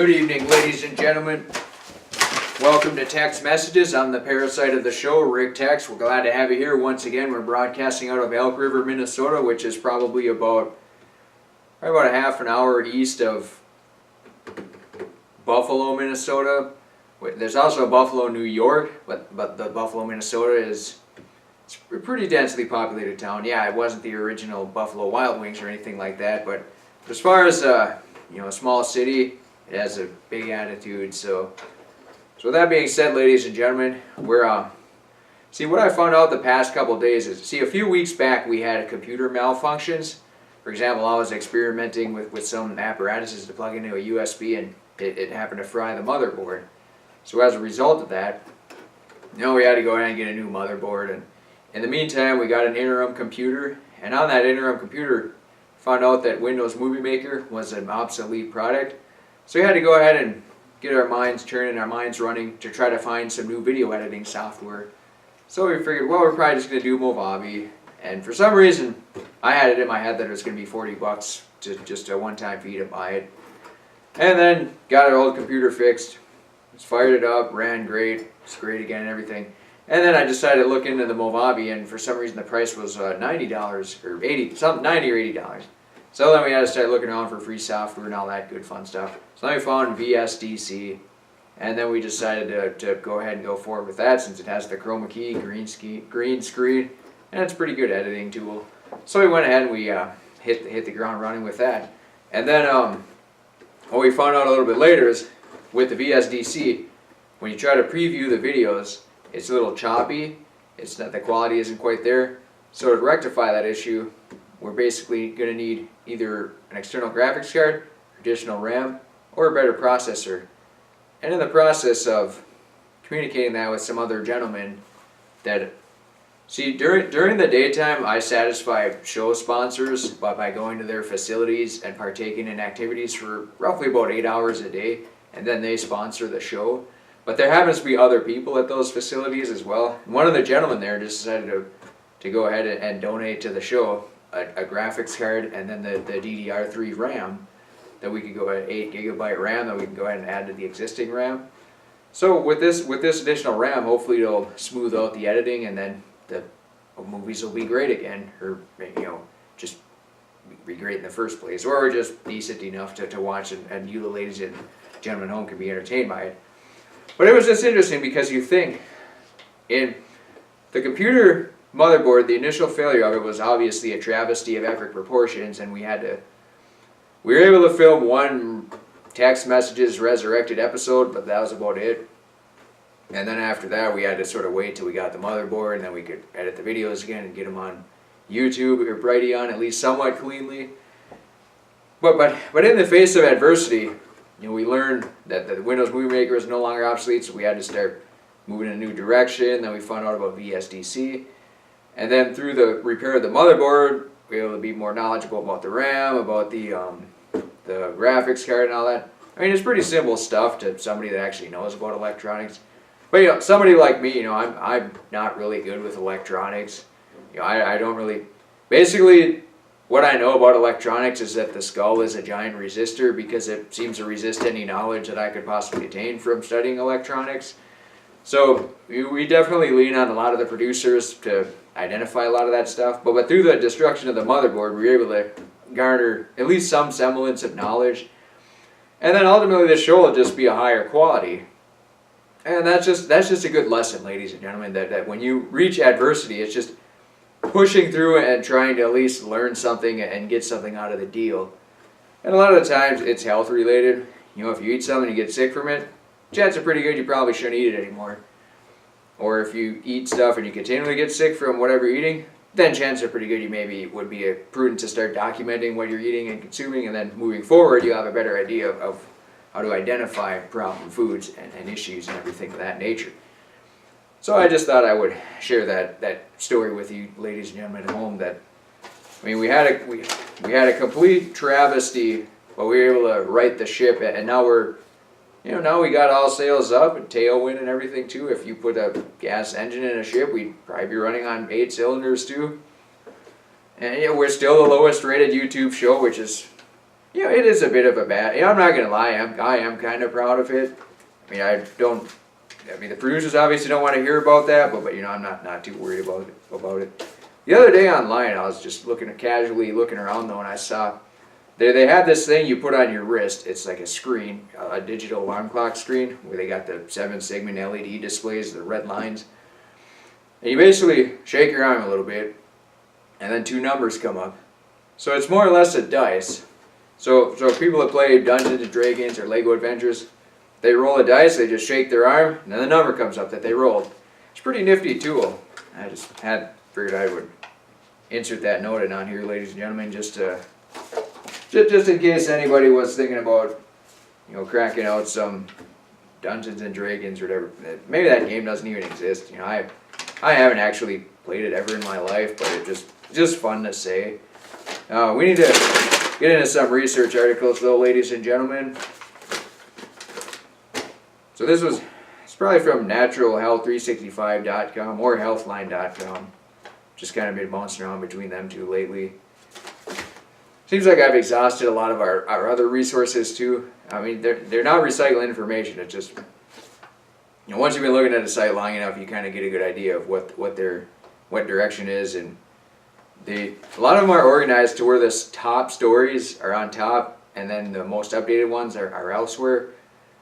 Good evening, ladies and gentlemen. Welcome to Tex Messages. I'm the parasite of the show, Rick Tex. We're glad to have you here once again. We're broadcasting out of Elk River, Minnesota, which is probably about a half an hour east of Buffalo, Minnesota. There's also Buffalo, New York, but the Buffalo, Minnesota it's a pretty densely populated town. Yeah, it wasn't the original Buffalo Wild Wings or anything like that, but as far as a small city, it has a big attitude. So with that being said, ladies and gentlemen, we're see, what I found out the past couple days is, a few weeks back we had computer malfunctions. For example, I was experimenting with some apparatuses to plug into a USB, and it happened to fry the motherboard. So as a result of that, we had to go ahead and get a new motherboard. And in the meantime, we got an interim computer, and on that interim computer, found out that Windows Movie Maker was an obsolete product. So we had to go ahead and get our minds turning, our minds running to try to find some new video editing software. So we figured, well, we're probably just going to do Movavi. And for some reason, I had it in my head that it was going to be $40 to just a one-time fee to buy it. And then got our old computer fixed, just fired it up, ran great, it's great again and everything. And then I decided to look into the Movavi, and for some reason the price was $90 or $80 or $80. So then we had to start looking around for free software and all that good fun stuff. So then we found VSDC, and then we decided to go ahead and go forward with that, since it has the chroma key, green screen, and it's a pretty good editing tool. So we went ahead and we hit the ground running with that. And then what we found out a little bit later is, with the VSDC, when you try to preview the videos, it's a little choppy. It's not, the quality isn't quite there. So to rectify that issue, we're basically going to need either an external graphics card, additional RAM, or a better processor. And in the process of communicating that with some other gentlemen, during the daytime I satisfy show sponsors by going to their facilities and partaking in activities for roughly about 8 hours a day, and then they sponsor the show. But there happens to be other people at those facilities as well. And one of the gentlemen there just decided to go ahead and donate to the show a graphics card, and then the DDR3 RAM that we could go at 8 GB RAM that we can go ahead and add to the existing RAM. So with this additional RAM, hopefully it'll smooth out the editing, and then the movies will be great again, or just be great in the first place, or just decent enough to watch, and you, the ladies and gentlemen at home, can be entertained by it. But it was just interesting because you think, in the computer motherboard, the initial failure of it was obviously a travesty of epic proportions, and we were able to film one Tex Messages Resurrected episode, but that was about it. And then after that, we had to sort of wait till we got the motherboard, and then we could edit the videos again and get them on YouTube or Brighteon at least somewhat cleanly. But in the face of adversity, we learned that the Windows Movie Maker is no longer obsolete, so we had to start moving in a new direction. Then we found out about VSDC. And then through the repair of the motherboard, we were able to be more knowledgeable about the RAM, about the graphics card and all that. I mean, it's pretty simple stuff to somebody that actually knows about electronics. But somebody like me, I'm not really good with electronics. I don't really. Basically, what I know about electronics is that the skull is a giant resistor, because it seems to resist any knowledge that I could possibly attain from studying electronics. So we definitely lean on a lot of the producers to identify a lot of that stuff. But through the destruction of the motherboard, we were able to garner at least some semblance of knowledge. And then ultimately the show will just be a higher quality. And that's just a good lesson, ladies and gentlemen, that when you reach adversity, it's just pushing through and trying to at least learn something and get something out of the deal. And a lot of the times it's health related. If you eat something and you get sick from it, chances are pretty good you probably shouldn't eat it anymore. Or if you eat stuff and you continually get sick from whatever you're eating, then chances are pretty good you maybe would be prudent to start documenting what you're eating and consuming, and then moving forward you'll have a better idea of how to identify problem foods and issues and everything of that nature. So I just thought I would share that story with you, ladies and gentlemen at home. That, I mean, we had a complete travesty, but we were able to right the ship, and now now we got all sails up and tailwind and everything too. If you put a gas engine in a ship, we'd probably be running on 8 cylinders too. And we're still the lowest rated YouTube show, which is it is a bit of a bad. I'm not gonna lie. I am kind of proud of it. I mean, the producers obviously don't want to hear about that, but I'm not too worried about it. The other day online, I was just casually looking around though, and I saw they had this thing you put on your wrist. It's like a screen, a digital alarm clock screen, where they got the 7-segment LED displays, the red lines. And you basically shake your arm a little bit, and then 2 numbers come up. So it's more or less a dice. So people that play Dungeons and Dragons or Lego Adventures, they roll a dice, they just shake their arm, and then the number comes up that they rolled. It's a pretty nifty tool. I just figured I would insert that note in on here, ladies and gentlemen, just in case anybody was thinking about, cracking out some Dungeons and Dragons or whatever. Maybe that game doesn't even exist. I haven't actually played it ever in my life, but it's just fun to say. We need to get into some research articles though, ladies and gentlemen. So it's probably from naturalhealth365.com or healthline.com. Just kind of been bouncing around between them two lately. Seems like I've exhausted a lot of our other resources too. I mean, they're not recycling information. It's just, once you've been looking at a site long enough, you kind of get a good idea of what direction is, and a lot of them are organized to where the top stories are on top, and then the most updated ones are elsewhere.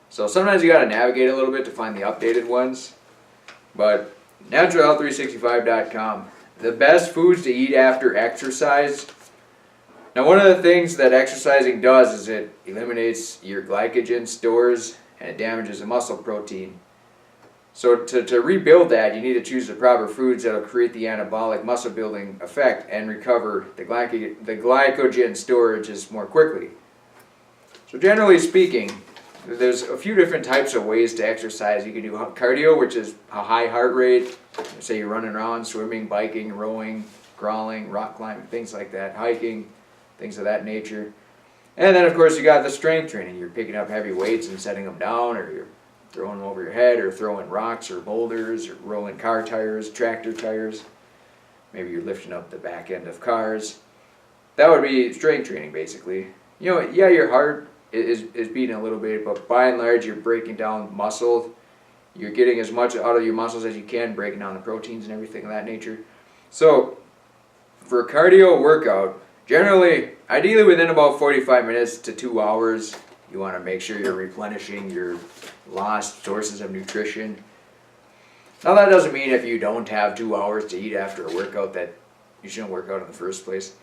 So sometimes you got to navigate a little bit to find the updated ones. But naturalhealth365.com, the best foods to eat after exercise. Now, one of the things that exercising does is it eliminates your glycogen stores and it damages the muscle protein. So to rebuild that, you need to choose the proper foods that will create the anabolic muscle building effect and recover the glycogen storages more quickly. So generally speaking, there's a few different types of ways to exercise. You can do cardio, which is a high heart rate. Say you're running around, swimming, biking, rowing, crawling, rock climbing, things like that, hiking, things of that nature. And then of course you got the strength training. You're picking up heavy weights and setting them down, or you're throwing them over your head, or throwing rocks or boulders, or rolling car tires, tractor tires. Maybe you're lifting up the back end of cars. That would be strength training basically. Your heart is beating a little bit, but by and large you're breaking down muscle. You're getting as much out of your muscles as you can, breaking down the proteins and everything of that nature. So for a cardio workout, ideally within about 45 minutes to 2 hours, you want to make sure you're replenishing your lost sources of nutrition. Now that doesn't mean if you don't have 2 hours to eat after a workout that you shouldn't work out in the first place.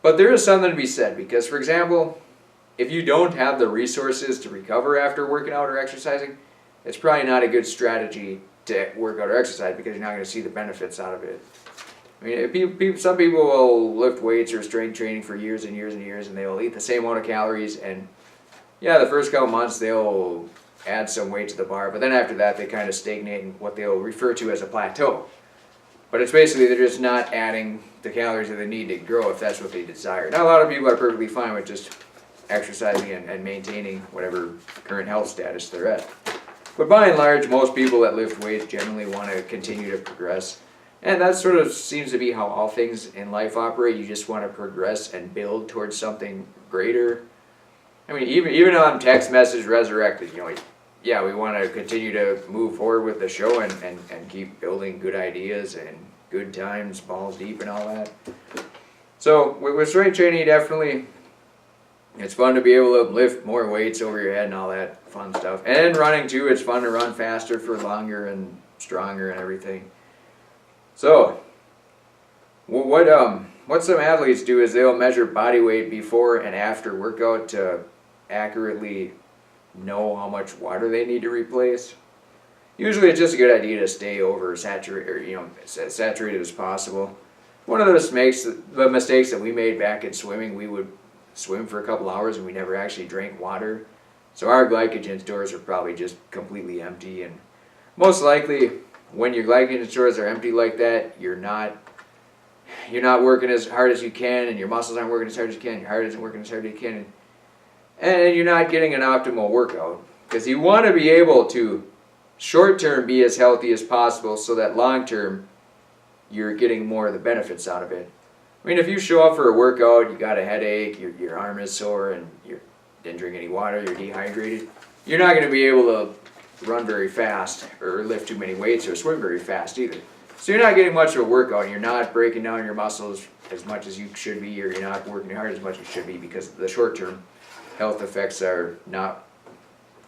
But there is something to be said, because for example, if you don't have the resources to recover after working out or exercising, it's probably not a good strategy to work out or exercise, because you're not going to see the benefits out of it. I mean, some people will lift weights or strength training for years and years and years, and they will eat the same amount of calories, and the first couple months they'll add some weight to the bar, but then after that they kind of stagnate in what they'll refer to as a plateau. But it's basically they're just not adding the calories that they need to grow if that's what they desire. Now a lot of people are perfectly fine with just exercising and maintaining whatever current health status they're at. But by and large, most people that lift weights generally want to continue to progress. And that sort of seems to be how all things in life operate. You just want to progress and build towards something greater. I mean, even on Tex Messages Resurrected, we want to continue to move forward with the show and keep building good ideas and good times, balls deep and all that. So with strength training, definitely, it's fun to be able to lift more weights over your head and all that fun stuff. And running too, it's fun to run faster for longer and stronger and everything. So, what some athletes do is they'll measure body weight before and after workout to accurately know how much water they need to replace. Usually it's just a good idea to stay over saturated, as saturated as possible. One of the mistakes that we made back in swimming, we would swim for a couple hours and we never actually drank water. So our glycogen stores are probably just completely empty, and most likely when your glycogen stores are empty like that, you're not working as hard as you can, and your muscles aren't working as hard as you can, your heart isn't working as hard as you can, and you're not getting an optimal workout. Because you want to be able to short term be as healthy as possible so that long term you're getting more of the benefits out of it. I mean, if you show up for a workout, you got a headache, your arm is sore, and you didn't drink any water, you're dehydrated, you're not going to be able to run very fast or lift too many weights or swim very fast either. So you're not getting much of a workout, and you're not breaking down your muscles as much as you should be, or you're not working hard as much as you should be, because the short-term health effects are not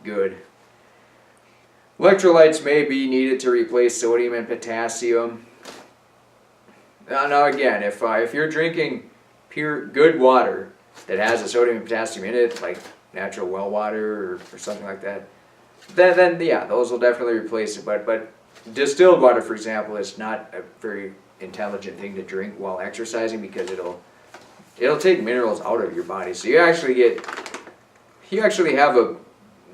good. Electrolytes may be needed to replace sodium and potassium. Now again, if you're drinking pure good water that has a sodium and potassium in it, like natural well water or something like that, then yeah, those will definitely replace it. But distilled water, for example, is not a very intelligent thing to drink while exercising, because it'll take minerals out of your body. So you actually have a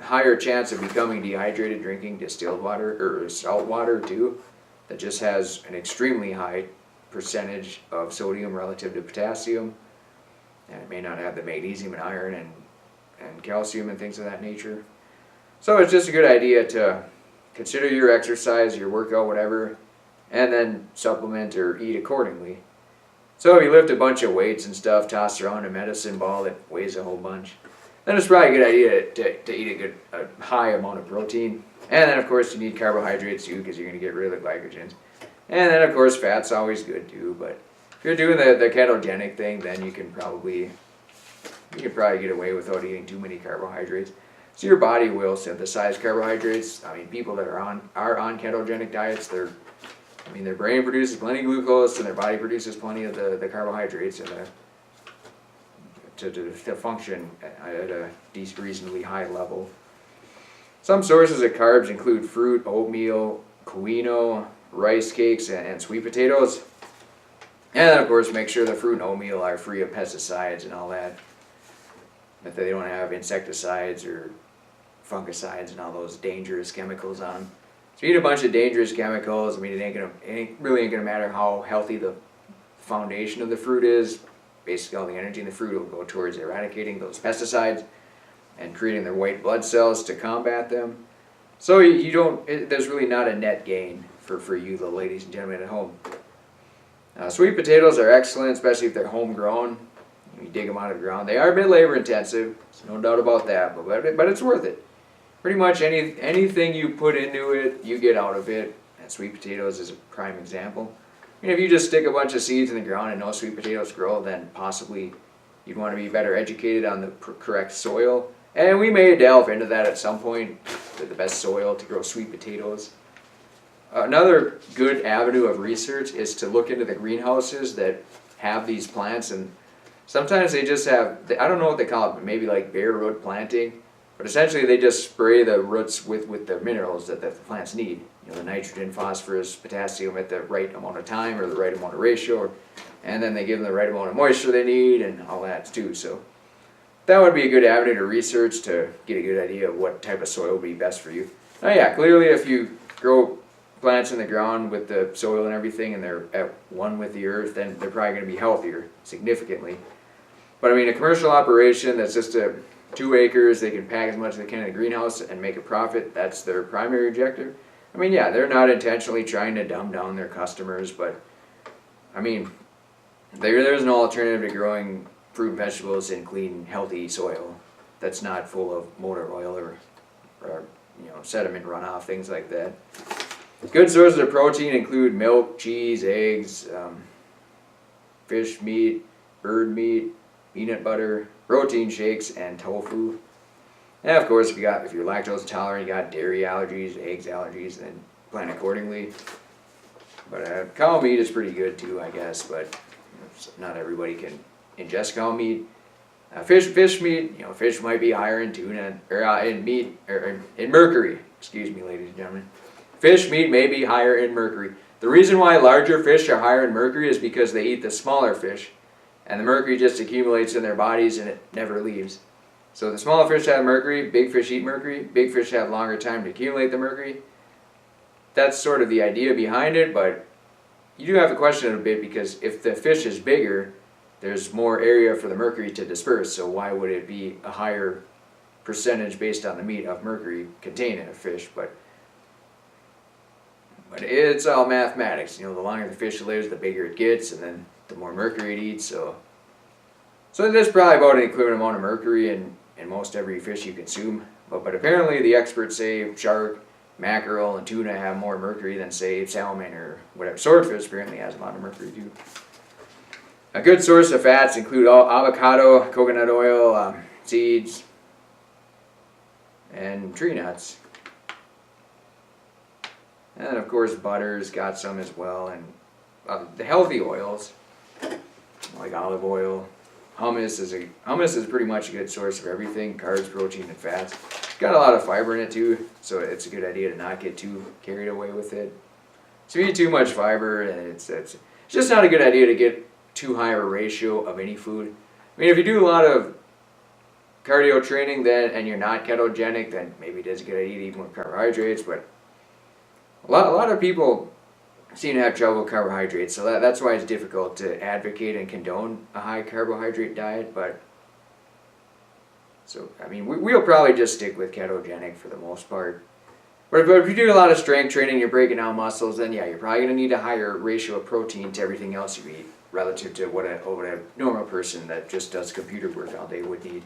higher chance of becoming dehydrated drinking distilled water or salt water too, that just has an extremely high percentage of sodium relative to potassium, and it may not have the magnesium and iron and calcium and things of that nature. So it's just a good idea to consider your exercise, your workout, whatever, and then supplement or eat accordingly. So if you lift a bunch of weights and stuff, toss around a medicine ball that weighs a whole bunch, then it's probably a good idea to eat a high amount of protein. And then of course you need carbohydrates too, because you're going to get rid of the glycogens. And then of course fat's always good too, but if you're doing the ketogenic thing, then you can probably get away without eating too many carbohydrates. So your body will synthesize carbohydrates. I mean, people that are on ketogenic diets, their brain produces plenty of glucose, and their body produces plenty of the carbohydrates to function at a reasonably high level. Some sources of carbs include fruit, oatmeal, quinoa, rice cakes, and sweet potatoes. And then of course make sure the fruit and oatmeal are free of pesticides and all that. That they don't have insecticides or fungicides and all those dangerous chemicals on them. So you eat a bunch of dangerous chemicals, I mean, it really ain't gonna matter how healthy the foundation of the fruit is. Basically all the energy in the fruit will go towards eradicating those pesticides and creating their white blood cells to combat them. So there's really not a net gain for you, the ladies and gentlemen at home. Sweet potatoes are excellent, especially if they're homegrown. You dig them out of the ground. They are a bit labor intensive, no doubt about that, but it's worth it. Pretty much anything you put into it, you get out of it. And sweet potatoes is a prime example. I mean, if you just stick a bunch of seeds in the ground and no sweet potatoes grow, then possibly you'd want to be better educated on the correct soil. And we may delve into that at some point, the best soil to grow sweet potatoes. Another good avenue of research is to look into the greenhouses that have these plants, and sometimes they just have, I don't know what they call it, but maybe like bare root planting, but essentially they just spray the roots with the minerals that the plants need. You know, the nitrogen, phosphorus, potassium at the right amount of time or the right amount of ratio, and then they give them the right amount of moisture they need and all that too. So that would be a good avenue to research to get a good idea of what type of soil would be best for you. Now yeah, clearly if you grow plants in the ground with the soil and everything and they're at one with the earth, then they're probably going to be healthier significantly. But I mean, a commercial operation that's just 2 acres, they can pack as much as they can in the greenhouse and make a profit, that's their primary objective. I mean, yeah, they're not intentionally trying to dumb down their customers, but I mean, there's an alternative to growing fruit and vegetables in clean, healthy soil that's not full of motor oil or sediment runoff, things like that. Good sources of protein include milk, cheese, eggs, fish meat, bird meat, peanut butter, protein shakes, and tofu. And of course, if you're lactose intolerant, you got dairy allergies, eggs allergies, then plan accordingly. But cow meat is pretty good too, I guess, but not everybody can ingest cow meat. Fish meat, fish might be higher in tuna or in mercury. Excuse me, ladies and gentlemen. Fish meat may be higher in mercury. The reason why larger fish are higher in mercury is because they eat the smaller fish, and the mercury just accumulates in their bodies and it never leaves. So the smaller fish have mercury, big fish eat mercury, big fish have longer time to accumulate the mercury. That's sort of the idea behind it, but you do have to question it a bit, because if the fish is bigger, there's more area for the mercury to disperse, so why would it be a higher percentage based on the meat of mercury contained in a fish? But it's all mathematics. The longer the fish lives, the bigger it gets, and then the more mercury it eats. So there's probably about an equivalent amount of mercury in most every fish you consume. But apparently the experts say shark, mackerel, and tuna have more mercury than, say, salmon or whatever. Swordfish apparently has a lot of mercury too. A good source of fats include avocado, coconut oil, seeds, and tree nuts. And of course butter's got some as well, and the healthy oils like olive oil. Hummus is pretty much a good source of everything: carbs, protein, and fats. It's got a lot of fiber in it too, so it's a good idea to not get too carried away with it. So if you eat too much fiber, it's just not a good idea to get too high a ratio of any food. I mean, if you do a lot of cardio training and you're not ketogenic, then maybe it is a good idea to eat more carbohydrates. But a lot of people seem to have trouble with carbohydrates, so that's why it's difficult to advocate and condone a high carbohydrate diet. But so I mean, we'll probably just stick with ketogenic for the most part. But if you do a lot of strength training, you're breaking down muscles, then yeah, you're probably going to need a higher ratio of protein to everything else you eat relative to what a normal person that just does computer work all day would need.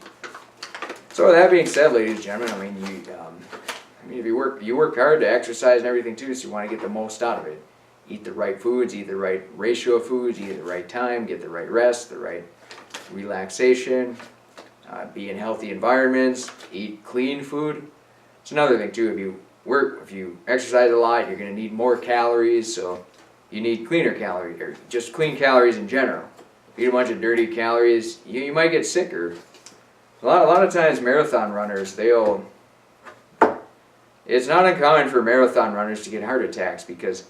So with that being said, ladies and gentlemen, I mean, if you work hard to exercise and everything too, so you want to get the most out of it. Eat the right foods, eat the right ratio of foods, eat at the right time, get the right rest, the right relaxation, be in healthy environments, eat clean food. It's another thing too. If you exercise a lot, you're going to need more calories, so you need cleaner calories, or just clean calories in general. If you eat a bunch of dirty calories, you might get sicker. A lot of times marathon runners, it's not uncommon for marathon runners to get heart attacks, because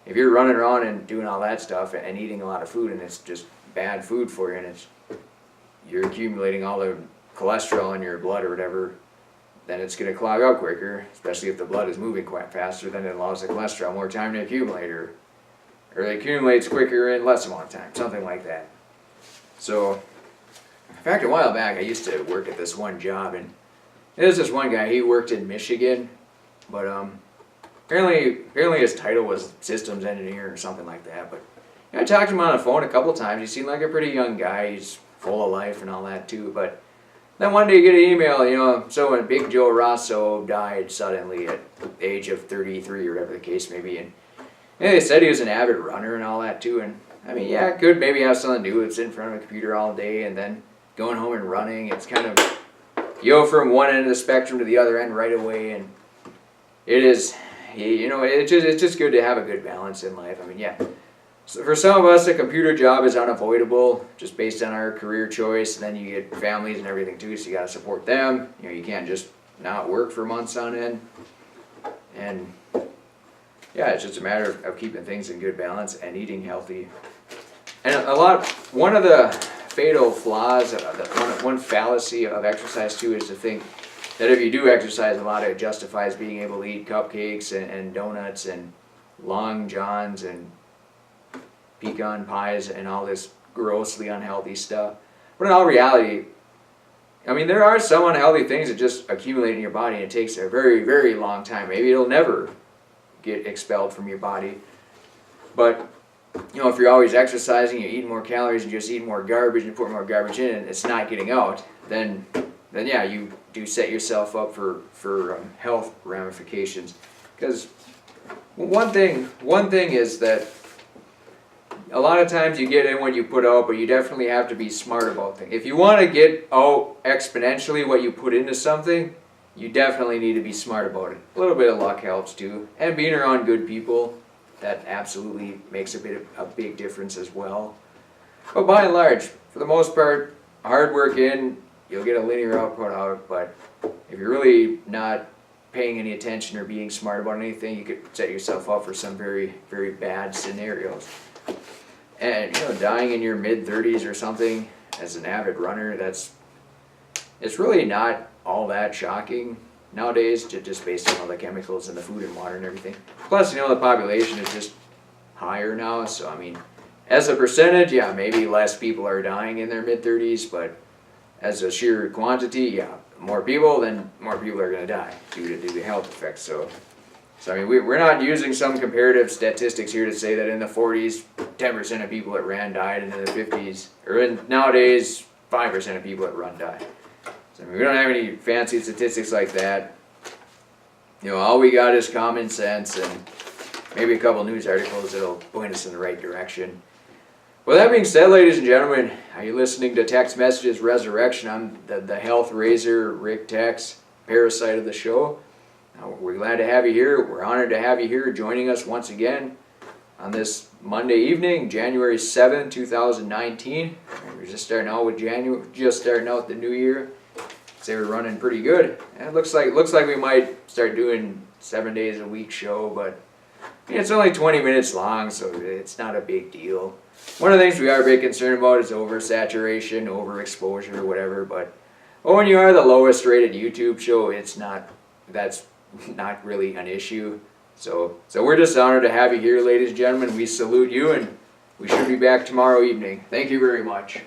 if you're running around and doing all that stuff and eating a lot of food and it's just bad food for you, and you're accumulating all the cholesterol in your blood or whatever, then it's going to clog up quicker, especially if the blood is moving quite faster. Then it allows the cholesterol more time to accumulate, or it accumulates quicker in less amount of time, something like that. So, in fact, a while back I used to work at this one job, and there's this one guy. He worked in Michigan, but apparently his title was systems engineer or something like that. But I talked to him on the phone a couple times. He seemed like a pretty young guy. He's full of life and all that too. But then one day you get an email, so when Big Joe Rosso died suddenly at the age of 33 or whatever the case may be, and they said he was an avid runner and all that too. And I mean, yeah, it could maybe have something to do with it's in front of a computer all day and then going home and running. It's kind of, you go from one end of the spectrum to the other end right away, and it is, it's just good to have a good balance in life. I mean, yeah. So for some of us, a computer job is unavoidable, just based on our career choice. And then you get families and everything too, so you got to support them. You can't just not work for months on end. And yeah, it's just a matter of keeping things in good balance and eating healthy. And one of the fatal flaws, one fallacy of exercise too, is to think that if you do exercise a lot, it justifies being able to eat cupcakes and donuts and Long Johns and pecan pies and all this grossly unhealthy stuff. But in all reality, I mean, there are some unhealthy things that just accumulate in your body, and it takes a very, very long time. Maybe it'll never get expelled from your body. But if you're always exercising, you're eating more calories, and just eating more garbage, and you put more garbage in, and it's not getting out, then yeah, you do set yourself up for health ramifications. Because one thing is that a lot of times you get in what you put out, but you definitely have to be smart about things. If you want to get out exponentially what you put into something, you definitely need to be smart about it. A little bit of luck helps too, and being around good people, that absolutely makes a big difference as well. But by and large, for the most part, hard work in, you'll get a linear output out. But if you're really not paying any attention or being smart about anything, you could set yourself up for some very, very bad scenarios. And dying in your mid-30s or something as an avid runner, it's really not all that shocking nowadays, just based on all the chemicals in the food and water and everything. Plus, the population is just higher now, so I mean, as a percentage, yeah, maybe less people are dying in their mid-30s, but as a sheer quantity, yeah, more people are going to die due to the health effects. So I mean, we're not using some comparative statistics here to say that in the 40s, 10% of people that ran died, and in the 50s, nowadays 5% of people that run die. So we don't have any fancy statistics like that. All we got is common sense and maybe a couple news articles that'll point us in the right direction. With that being said, ladies and gentlemen, are you listening to Tex Messages Resurrection? I'm the health raiser, Rick Tex, parasite of the show. We're glad to have you here. We're honored to have you here joining us once again on this Monday evening, January 7, 2019. We're just starting out with the new year. Say we're running pretty good. And it looks like we might start doing 7 days a week show, but it's only 20 minutes long, so it's not a big deal. One of the things we are a bit concerned about is oversaturation, overexposure, or whatever, but when you are the lowest rated YouTube show, that's not really an issue. So we're just honored to have you here, ladies and gentlemen. We salute you, and we should be back tomorrow evening. Thank you very much.